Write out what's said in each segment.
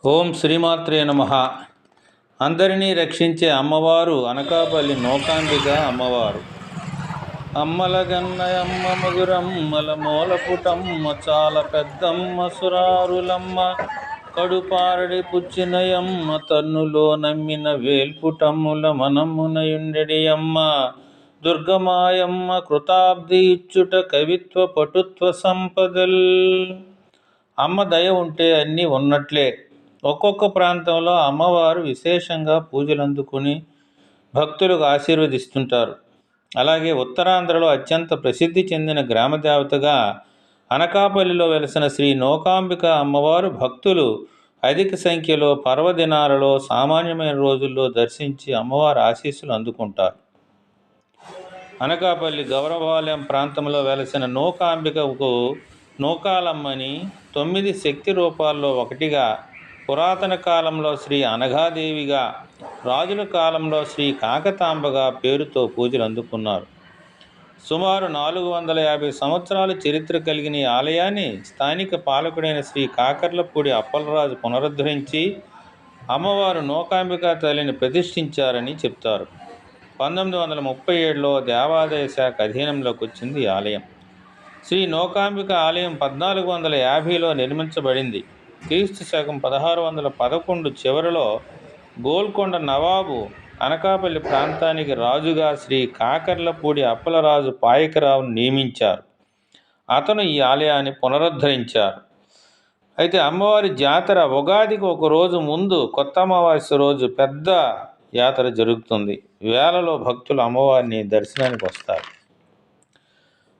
ఓం శ్రీమాత్రే నమః. అందరినీ రక్షించే అమ్మవారు అనకాపల్లి నూకాంబిక అమ్మవారు. అమ్మలగన్నయమ్మ ముగురమ్మల మూలపుటమ్మ చాలా పెద్దమ్మ సురారులమ్మ కడుపారడి పుచ్చినయమ్మ తన్నులో నమ్మిన వేల్పుటమ్ముల మనమ్మునయుండెడి అమ్మ దుర్గమాయమ్మ కృతాబ్ది ఇచ్చుట కవిత్వ పటుత్వ సంపదల్. అమ్మ దయ ఉంటే అన్నీ ఉన్నట్లే. ఒక్కొక్క ప్రాంతంలో అమ్మవారు విశేషంగా పూజలు అందుకుని భక్తులకు ఆశీర్వదిస్తుంటారు. అలాగే ఉత్తరాంధ్రలో అత్యంత ప్రసిద్ధి చెందిన గ్రామదేవతగా అనకాపల్లిలో వెలసిన శ్రీ నూకాంబిక అమ్మవారు భక్తులు అధిక సంఖ్యలో పర్వదినాలలో సామాన్యమైన రోజుల్లో దర్శించి అమ్మవారి ఆశీస్సులు అందుకుంటారు. అనకాపల్లి గౌరవాలయం ప్రాంతంలో వెలసిన నూకాంబికకు నూకాలమ్మని 9 శక్తి రూపాల్లో ఒకటిగా, పురాతన కాలంలో శ్రీ అనఘాదేవిగా, రాజుల కాలంలో శ్రీ కాకతాంబగా పేరుతో పూజలు అందుకున్నారు. సుమారు 450 సంవత్సరాల చరిత్ర కలిగిన ఈ ఆలయాన్ని స్థానిక పాలకుడైన శ్రీ కాకర్లపూడి అప్పలరాజు పునరుద్ధరించి అమ్మవారు నూకాంబిక తల్లిని ప్రతిష్ఠించారని చెప్తారు. 1937లో దేవాదాయ శాఖ అధీనంలోకి వచ్చింది ఈ ఆలయం. శ్రీ నూకాంబిక ఆలయం 1450లో నిర్మించబడింది. క్రీస్తు శకం 1611 చివరిలో గోల్కొండ నవాబు అనకాపల్లి ప్రాంతానికి రాజుగా శ్రీ కాకర్లపూడి అప్పలరాజు పాయకరావును నియమించారు. అతను ఈ ఆలయాన్ని పునరుద్ధరించారు. అయితే అమ్మవారి జాతర ఉగాదికి ఒక రోజు ముందు కొత్త అమావాస్య రోజు పెద్ద యాత్ర జరుగుతుంది. వేలలో భక్తులు అమ్మవారిని దర్శనానికి వస్తారు.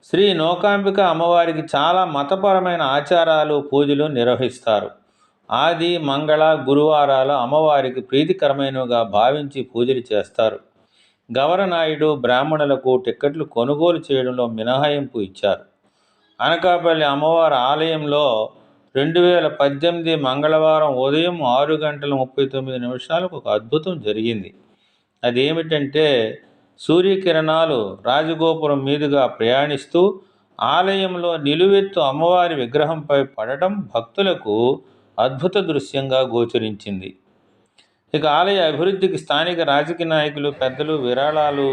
శ్రీ నూకాంబిక అమ్మవారికి చాలా మతపరమైన ఆచారాలు, పూజలు నిర్వహిస్తారు. ఆది, మంగళ, గురువారాలు అమ్మవారికి ప్రీతికరమైనవిగా భావించి పూజలు చేస్తారు. గవరనాయుడు బ్రాహ్మణులకు టిక్కెట్లు కొనుగోలు చేయడంలో మినహాయింపు ఇచ్చారు. అనకాపల్లి అమ్మవారి ఆలయంలో 2018 మంగళవారం ఉదయం 6:39 ఒక అద్భుతం జరిగింది. అదేమిటంటే, సూర్యకిరణాలు రాజగోపురం మీదుగా ప్రయాణిస్తూ ఆలయంలో నిలువెత్తు అమ్మవారి విగ్రహంపై పడటం భక్తులకు అద్భుత దృశ్యంగా గోచరించింది. ఇక ఆలయ అభివృద్ధికి స్థానిక రాజకీయ నాయకులు, పెద్దలు విరాళాలు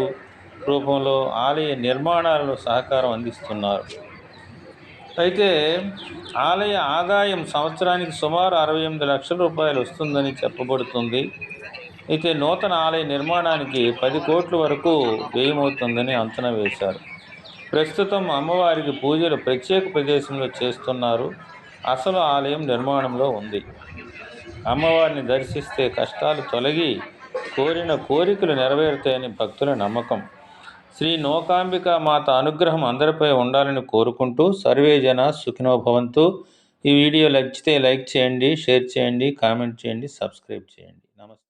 రూపంలో ఆలయ నిర్మాణాలను సహకారం అందిస్తున్నారు. అయితే ఆలయ ఆదాయం సంవత్సరానికి సుమారు 68 లక్షల రూపాయలు వస్తుందని చెప్పబడుతుంది. అయితే నూతన ఆలయ నిర్మాణానికి 10 కోట్ల వరకు వ్యయమవుతుందని అంచనా వేశారు. ప్రస్తుతం అమ్మవారికి పూజలు ప్రత్యేక ప్రదేశంలో చేస్తున్నారు. అసలు ఆలయం నిర్మాణంలో ఉంది. అమ్మవారిని దర్శిస్తే కష్టాలు తొలగి కోరిన కోరికలు నెరవేరుతాయని భక్తుల నమ్మకం. శ్రీ నూకాంబిక మాత అనుగ్రహం అందరిపై ఉండాలని కోరుకుంటూ సర్వే జన సుఖినో భవంతు. ఈ వీడియో నచ్చితే లైక్ చేయండి, షేర్ చేయండి, కామెంట్ చేయండి, సబ్స్క్రైబ్ చేయండి. నమస్తే.